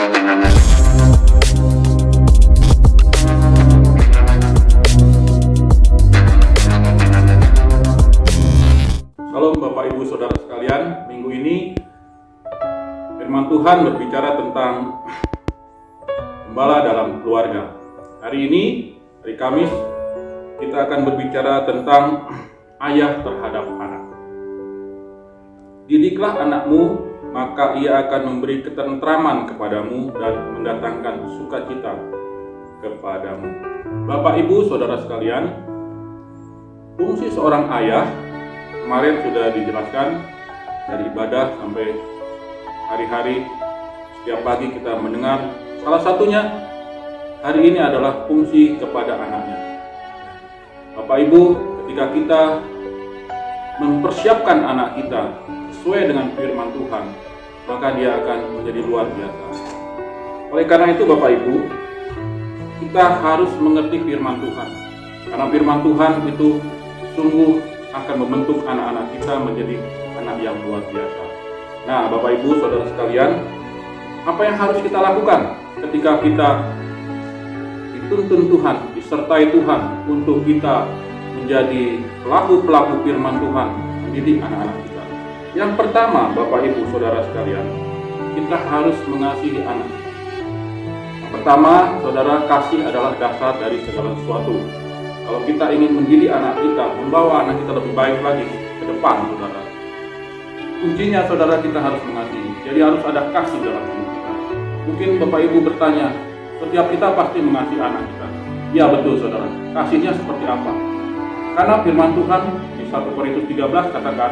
Shalom Bapak Ibu Saudara sekalian, minggu ini firman Tuhan berbicara tentang gembala dalam keluarga. Hari ini, hari Kamis, kita akan berbicara tentang ayah terhadap anak. Didiklah anakmu, maka ia akan memberi ketentraman kepadamu dan mendatangkan sukacita kepadamu. Bapak Ibu Saudara sekalian, fungsi seorang ayah kemarin sudah dijelaskan dari ibadah sampai hari-hari. Setiap pagi kita mendengar, salah satunya hari ini adalah fungsi kepada anaknya. Bapak Ibu, ketika kita mempersiapkan anak kita sesuai dengan firman Tuhan, maka dia akan menjadi luar biasa. Oleh karena itu Bapak Ibu, kita harus mengerti firman Tuhan, karena firman Tuhan itu sungguh akan membentuk anak-anak kita menjadi anak yang luar biasa. Nah, Bapak Ibu Saudara sekalian, apa yang harus kita lakukan ketika kita dituntun Tuhan, disertai Tuhan untuk kita menjadi pelaku-pelaku firman Tuhan, mendidik anak-anak kita? Yang pertama, Bapak Ibu Saudara sekalian, kita harus mengasihi anak. Yang pertama, Saudara, kasih adalah dasar dari segala sesuatu. Kalau kita ingin mendidik anak kita, membawa anak kita lebih baik lagi ke depan, Saudara, kuncinya Saudara, kita harus mengasihi. Jadi harus ada kasih dalam hidup kita. Mungkin Bapak Ibu bertanya, setiap kita pasti mengasihi anak kita. Ya betul Saudara, kasihnya seperti apa? Karena firman Tuhan di 1 Korintus 13 katakan,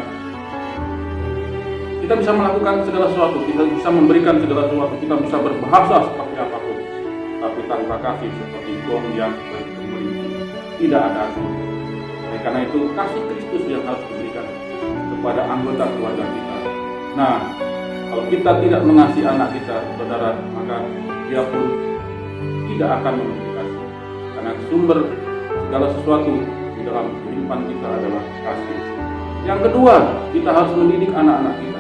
kita bisa melakukan segala sesuatu, kita bisa memberikan segala sesuatu, kita bisa berbahasa seperti apapun, tapi tanpa kasih seperti gong yang bergemuruh, tidak ada artinya. Oleh karena itu, kasih Kristus yang harus diberikan kepada anggota keluarga kita. Nah, kalau kita tidak mengasihi anak kita, Saudara, maka dia pun tidak akan memiliki kasih. Karena sumber segala sesuatu di dalam kehidupan kita adalah kasih. Yang kedua, kita harus mendidik anak-anak kita.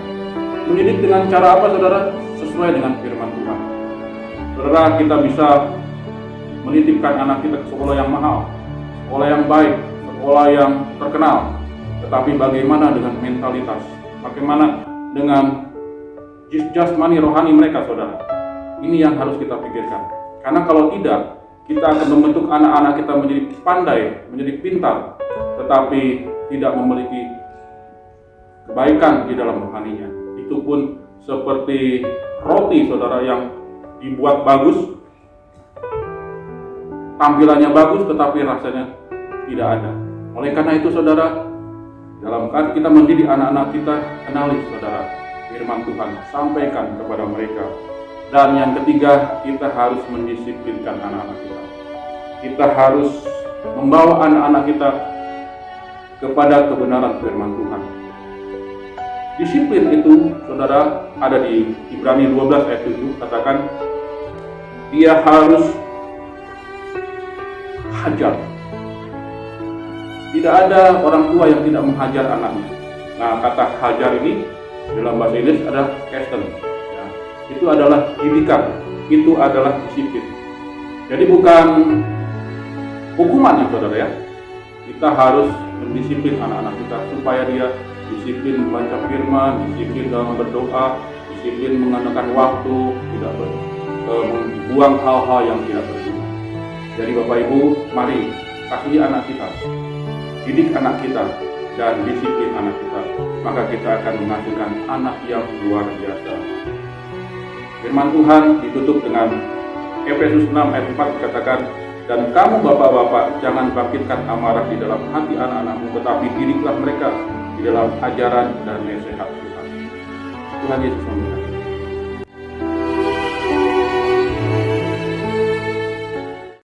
Mendidik dengan cara apa, Saudara? Sesuai dengan firman Tuhan. Saudara, kita bisa menitipkan anak kita ke sekolah yang mahal, sekolah yang baik, sekolah yang terkenal. Tetapi bagaimana dengan mentalitas? Bagaimana dengan jasmani rohani mereka, Saudara? Ini yang harus kita pikirkan. Karena kalau tidak, kita akan membentuk anak-anak kita menjadi pandai, menjadi pintar, tetapi tidak memiliki kebaikan di dalam rohaninya. Itu pun seperti roti, Saudara, yang dibuat bagus, tampilannya bagus, tetapi rasanya tidak ada. Oleh karena itu, Saudara, dalam saat kita mendidik anak-anak kita, kenali, Saudara, firman Tuhan, sampaikan kepada mereka. Dan yang ketiga, kita harus mendisiplinkan anak-anak kita. Kita harus membawa anak-anak kita kepada kebenaran firman Tuhan. Disiplin itu, Saudara, ada di Ibrani 12 ayat 7, katakan, dia harus hajar. Tidak ada orang tua yang tidak menghajar anaknya. Nah, kata hajar ini dalam bahasa Inggris ada chasten. Ya, itu adalah didikan, itu adalah disiplin. Jadi bukan hukuman ya, Saudara, ya. Kita harus mendisiplin anak-anak kita supaya dia disiplin membaca firman, disiplin dalam berdoa, disiplin menggunakan waktu, tidak membuang hal-hal yang tidak berguna. Jadi Bapak Ibu, mari kasihi anak kita, didik anak kita, dan disiplin anak kita. Maka kita akan menghasilkan anak yang luar biasa. Firman Tuhan ditutup dengan Efesus 6 ayat 4 dikatakan, dan kamu bapak-bapak jangan bangkitkan amarah di dalam hati anak-anakmu, tetapi didiklah mereka di dalam ajaran dan nasihat Tuhan. Tuhan Yesus memberkati.